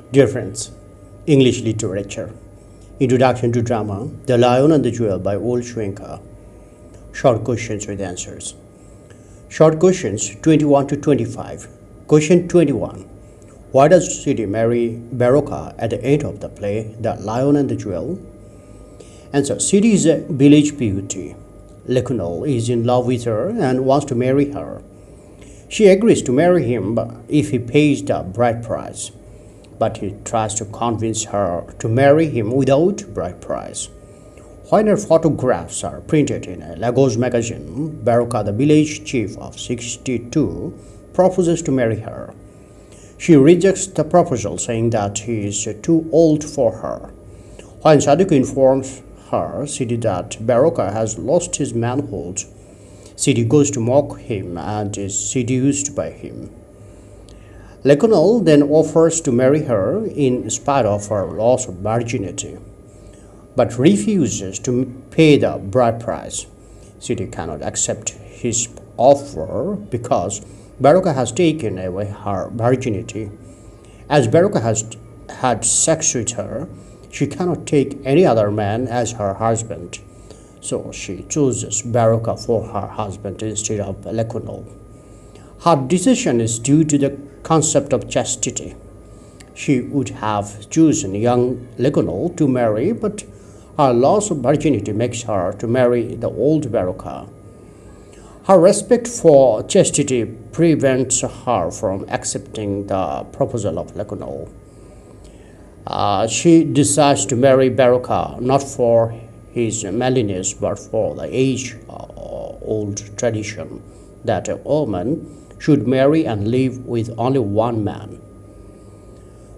Dear friends, English literature. Introduction to drama The Lion and the Jewel by Old Shwenka. Short questions with answers. Short questions 21 to 25. Question 21. Why does Sidi marry Baroka at the end of the play The Lion and the Jewel? Answer. Sidi is a village beauty. Lekunal is in love with her and wants to marry her. She agrees to marry him if he pays the bride price, but he tries to convince her to marry him without bride price. When her photographs are printed in a Lagos magazine, Baroka, the village chief of 62, proposes to marry her. She rejects the proposal, saying that he is too old for her. When Sadiku informs her, Sidi, that Baroka has lost his manhood, Sidi goes to mock him and is seduced by him. Lekunal then offers to marry her in spite of her loss of virginity, but refuses to pay the bride price. Sidi cannot accept his offer because Baroka has taken away her virginity. As Baroka has had sex with her, she cannot take any other man as her husband, so she chooses Baroka for her husband instead of Lekunal. Her decision is due to the concept of chastity. She would have chosen young Lekunal to marry, but her loss of virginity makes her to marry the old Baroka. Her respect for chastity prevents her from accepting the proposal of Lekunal. She decides to marry Baroka not for his manliness but for the age-old tradition that a woman should marry and live with only one man.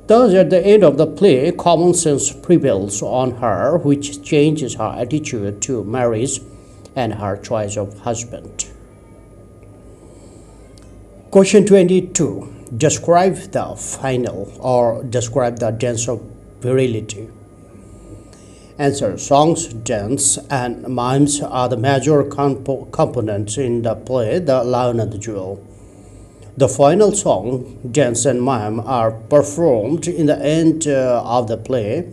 Thus, at the end of the play, common sense prevails on her, which changes her attitude to marriage and her choice of husband. Question 22. Describe the final or describe the dance of virility. Answer. Songs, dance, and mimes are the major components in the play The Lion and the Jewel. The final song, dance, and mime are performed in the end of the play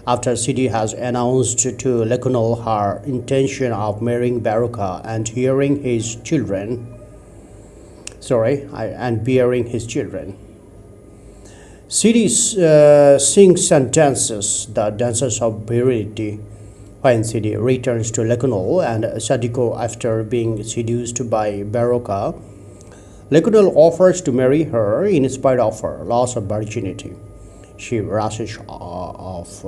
after Sidi has announced to Lekunal her intention of marrying Baroka and bearing his children. Sidi sings and dances the dances of virility when Sidi returns to Lekunal and Sadiko after being seduced by Baroka. Lekunal offers to marry her in spite of her loss of virginity. She rushes off,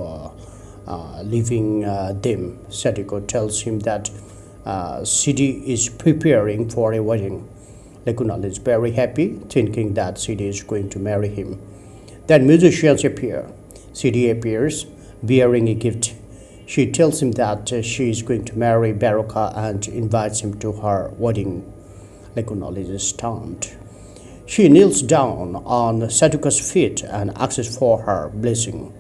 leaving them. Sadiko tells him that Sidi is preparing for a wedding. Lekunal is very happy, thinking that Sidi is going to marry him. Then musicians appear. Sidi appears, bearing a gift. She tells him that she is going to marry Baroka and invites him to her wedding. Lekunal is stunned. She kneels down on Sadiko's feet and asks for her blessing.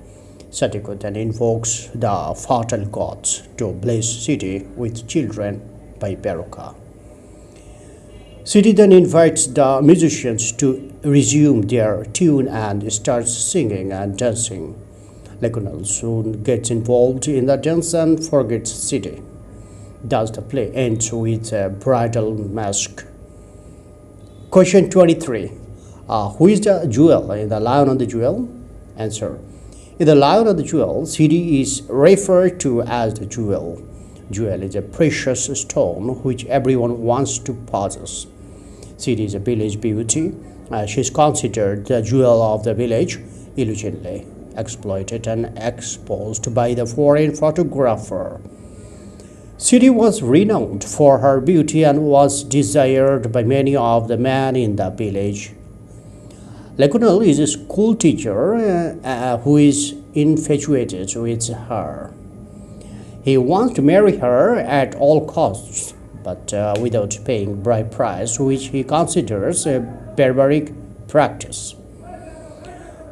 Sadiko then invokes the fertile gods to bless Sidi with children by Baroka. Sidi then invites the musicians to resume their tune and starts singing and dancing. Lekunal soon gets involved in the dance and forgets Sidi. Thus the play ends with a bridal mask. Question 23. Who is the jewel in The Lion and the Jewel? Answer. In The Lion and the Jewel, Sidi is referred to as the jewel. Jewel is a precious stone which everyone wants to possess. Sidi is a village beauty. She is considered the jewel of the village, illegally exploited and exposed by the foreign photographer. Sidi was renowned for her beauty and was desired by many of the men in the village. Lekunal is a school teacher who is infatuated with her. He wants to marry her at all costs, but without paying bride price, which he considers a barbaric practice.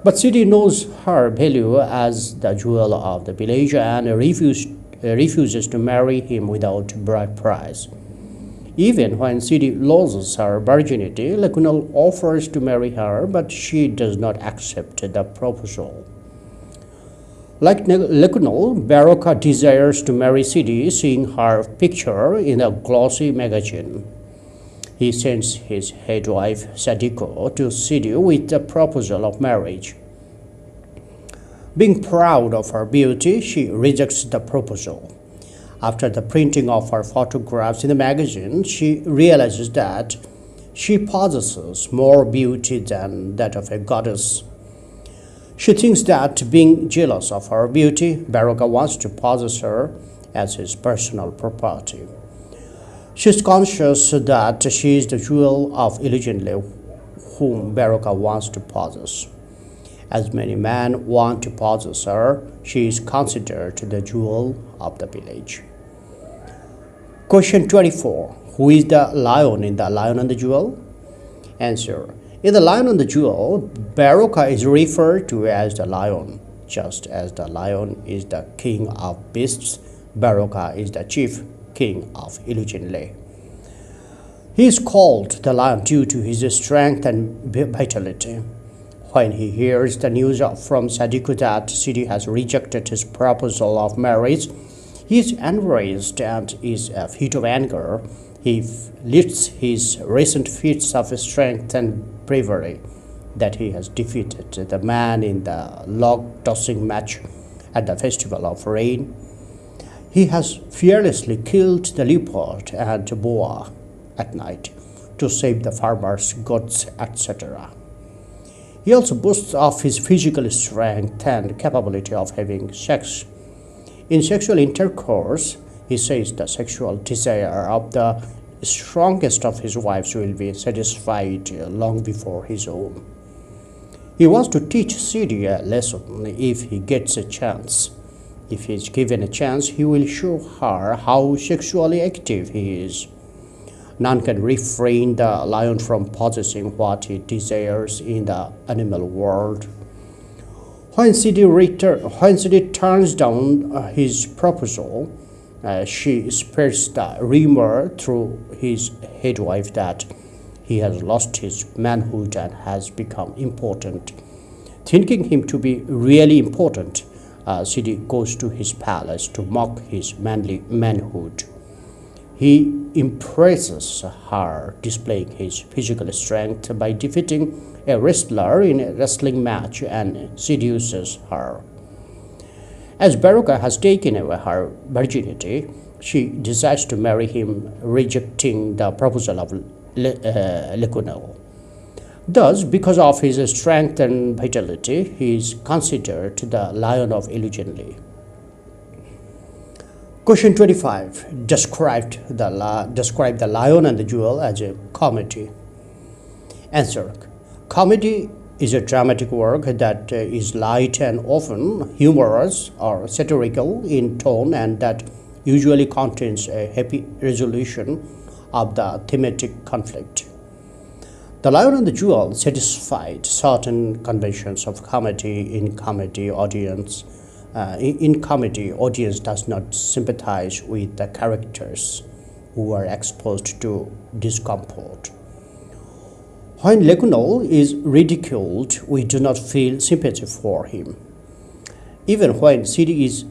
But Sidi knows her value as the jewel of the village and refuses to marry him without bride price. Even when Sidi loses her virginity, Lekunal offers to marry her, but she does not accept the proposal. Like Lekunal, Baroka desires to marry Sidi, seeing her picture in a glossy magazine. He sends his head wife Sadiko to Sidi with the proposal of marriage. Being proud of her beauty, she rejects the proposal. After the printing of her photographs in the magazine, she realizes that she possesses more beauty than that of a goddess. She thinks that, being jealous of her beauty, Baroka wants to possess her as his personal property. She is conscious that she is the jewel of Illusionle whom Baroka wants to possess. As many men want to possess her, she is considered the jewel of the village. Question 24. Who is the lion in The Lion and the Jewel? Answer. In The Lion and the Jewel, Baroka is referred to as the lion. Just as the lion is the king of beasts, Baroka is the chief king of Illusionle. He is called the lion due to his strength and vitality. When he hears the news from Sadiko that Sidi has rejected his proposal of marriage, he is enraged and in a fit of anger. He lists his recent feats of strength and bravery, that he has defeated the man in the log-tossing match at the Festival of Rain. He has fearlessly killed the leopard and boa at night to save the farmers, goats, etc. He also boasts of his physical strength and capability of having sex. In sexual intercourse, he says the sexual desire of the strongest of his wives will be satisfied long before his own. He wants to teach Sidi a lesson if he gets a chance. If he is given a chance, he will show her how sexually active he is. None can refrain the lion from possessing what he desires in the animal world. When Sidi turns down his proposal, she spreads the rumor through his head wife that he has lost his manhood and has become important. Thinking him to be really important, Sidi goes to his palace to mock his manhood. He impresses her, displaying his physical strength by defeating a wrestler in a wrestling match, and seduces her. As Baroka has taken away her virginity, she decides to marry him, rejecting the proposal of Lekunal. Thus, because of his strength and vitality, he is considered the lion of Illusionle. Question 25. Describe the Lion and the Jewel as a comedy. Answer. Comedy is a dramatic work that is light and often humorous or satirical in tone, and that usually contains a happy resolution of the thematic conflict. The Lion and the Jewel satisfied certain conventions of comedy. In comedy, audience does not sympathize with the characters who are exposed to discomfort. When Lekunal is ridiculed, we do not feel sympathy for him. Even when Sidi is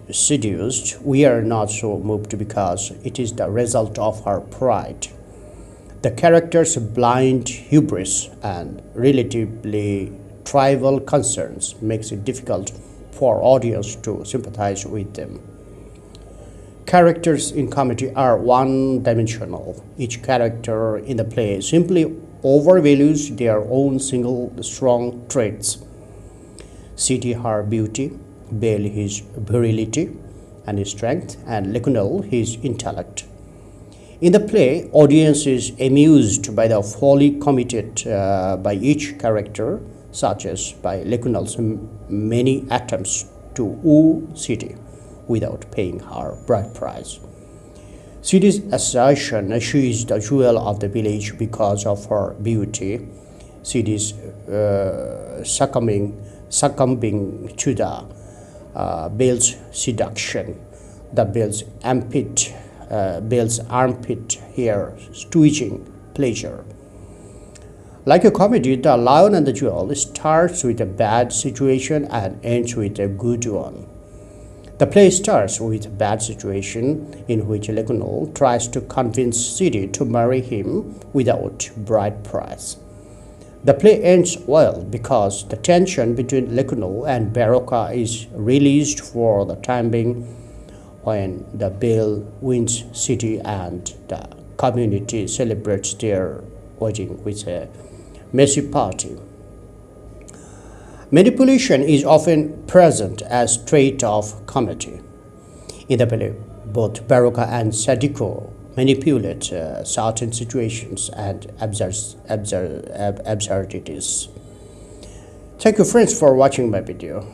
seduced, we are not so moved because it is the result of her pride. The character's blind hubris and relatively trivial concerns makes it difficult for audience to sympathize with them. Characters in comedy are one-dimensional. Each character in the play simply overvalues their own single strong traits. Sidi her beauty, Bale his virility and his strength, and Lekunal his intellect. In the play, audience is amused by the folly committed by each character, such as by Lekunal's many attempts to woo Sidi without paying her bride price. Sidi's assertion she is the jewel of the village because of her beauty, Sidi's succumbing to the Bale's seduction, the Bale's Bill's armpit hair twitching pleasure. Like a comedy, The Lion and the Jewel starts with a bad situation and ends with a good one. The play starts with a bad situation in which Lecuno tries to convince Sidi to marry him without bride price. The play ends well because the tension between Lecuno and Barocca is released for the time being when the Bill wins Sidi and the community celebrates their wedding with a messy party. Manipulation is often present as trait of comedy. In the play, both Barocca and Sadiko manipulate certain situations and absurdities. Thank you friends for watching my video.